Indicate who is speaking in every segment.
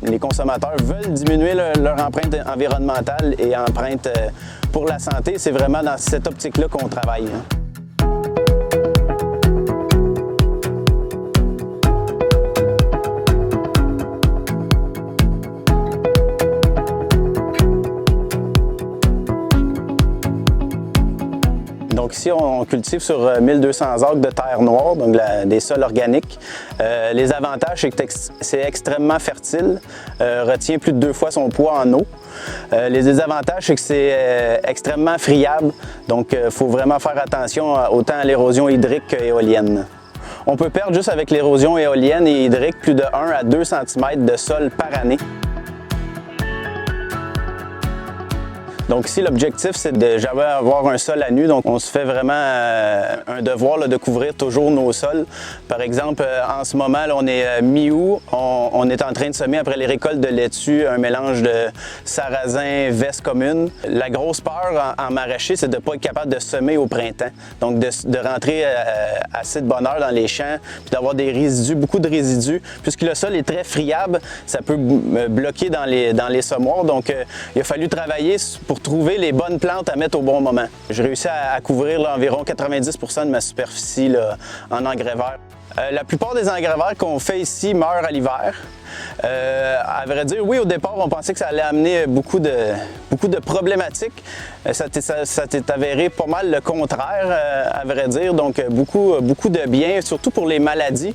Speaker 1: Les consommateurs veulent diminuer leur empreinte environnementale et empreinte pour la santé. C'est vraiment dans cette optique-là qu'on travaille. Donc ici, on cultive sur 1200 acres de terre noire, donc des sols organiques. Les avantages, c'est que c'est extrêmement fertile, retient plus de 2 fois son poids en eau. Les désavantages, c'est que c'est extrêmement friable, donc il faut vraiment faire attention autant à l'érosion hydrique qu'éolienne. On peut perdre juste avec l'érosion éolienne et hydrique plus de 1 à 2 cm de sol par année. Donc ici, l'objectif, c'est de jamais avoir un sol à nu. Donc on se fait vraiment un devoir là, de couvrir toujours nos sols. Par exemple, en ce moment, là, on est mi-août. On est en train de semer après les récoltes de laitue un mélange de sarrasin, veste commune. La grosse peur en maraîcher, c'est de ne pas être capable de semer au printemps. Donc de rentrer assez de bonne heure dans les champs, puis d'avoir des résidus, beaucoup de résidus. Puisque le sol est très friable, ça peut bloquer dans les semoirs. Donc il a fallu travailler pour trouver les bonnes plantes à mettre au bon moment. J'ai réussi à couvrir là, environ 90 % de ma superficie là, en engrais vert. La plupart des engrais verts qu'on fait ici meurent à l'hiver. À vrai dire, oui, au départ, on pensait que ça allait amener beaucoup de problématiques. Ça s'est avéré pas mal le contraire, à vrai dire. Donc, beaucoup de bien, surtout pour les maladies.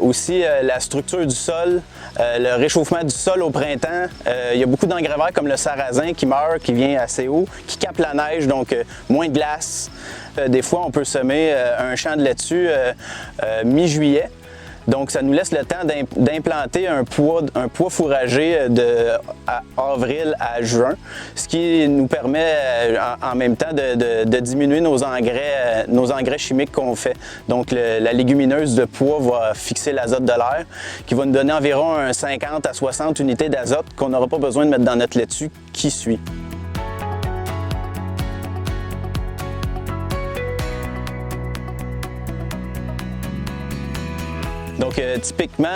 Speaker 1: Aussi, la structure du sol, le réchauffement du sol au printemps. Il y a beaucoup d'engrais verts comme le sarrasin qui meurt, qui vient assez haut, qui capte la neige, donc moins de glace. Des fois, on peut semer un champ de laitue mi-juillet. Donc, ça nous laisse le temps d'implanter un pois fourragé de avril à juin, ce qui nous permet en même temps de diminuer nos engrais chimiques qu'on fait. Donc, la légumineuse de pois va fixer l'azote de l'air, qui va nous donner environ 50 à 60 unités d'azote qu'on n'aura pas besoin de mettre dans notre laitue qui suit. Donc, typiquement,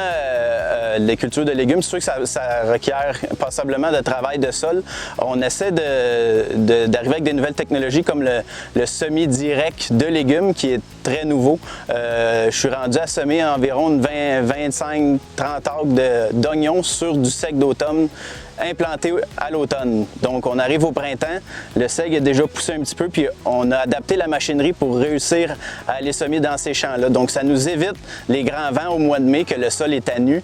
Speaker 1: les cultures de légumes, c'est sûr que ça requiert passablement de travail de sol. On essaie d'arriver avec des nouvelles technologies comme le semis direct de légumes, qui est très nouveau. Je suis rendu à semer environ 25-30 acres d'oignons sur du seigle d'automne implanté à l'automne. Donc, on arrive au printemps, le seigle est déjà poussé un petit peu, puis on a adapté la machinerie pour réussir à aller semer dans ces champs-là. Donc, ça nous évite les grands vents au mois de mai, que le sol est à nu.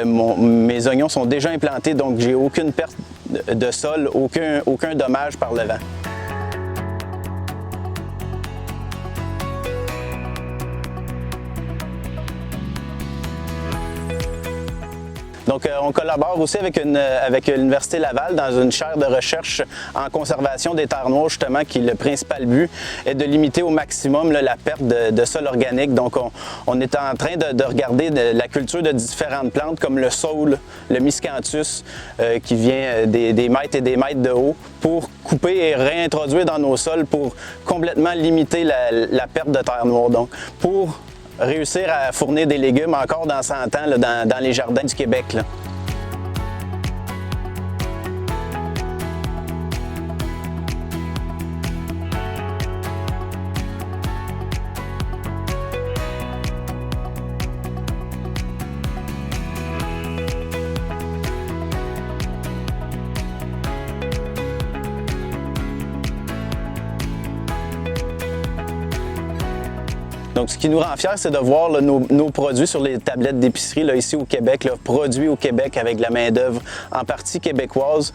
Speaker 1: Mes oignons sont déjà implantés, donc j'ai aucune perte de sol, aucun dommage par le vent. Donc, on collabore aussi avec l'Université Laval dans une chaire de recherche en conservation des terres noires, justement, qui le principal but est de limiter au maximum là, la perte de sol organique. Donc, on est en train de regarder la culture de différentes plantes comme le saule, le miscanthus, qui vient des mètres et des mètres de haut, pour couper et réintroduire dans nos sols pour complètement limiter la perte de terre noire. Donc, pour réussir à fournir des légumes encore dans 100 ans là, dans les jardins du Québec. Là. Donc, ce qui nous rend fiers, c'est de voir là, nos produits sur les tablettes d'épicerie là, ici au Québec, là, produits au Québec avec de la main-d'œuvre en partie québécoise,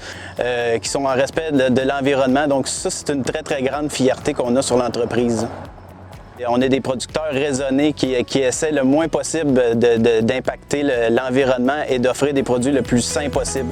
Speaker 1: qui sont en respect de l'environnement. Donc, ça, c'est une très, très grande fierté qu'on a sur l'entreprise. On est des producteurs raisonnés qui essaient le moins possible d'impacter l'environnement et d'offrir des produits le plus sains possible.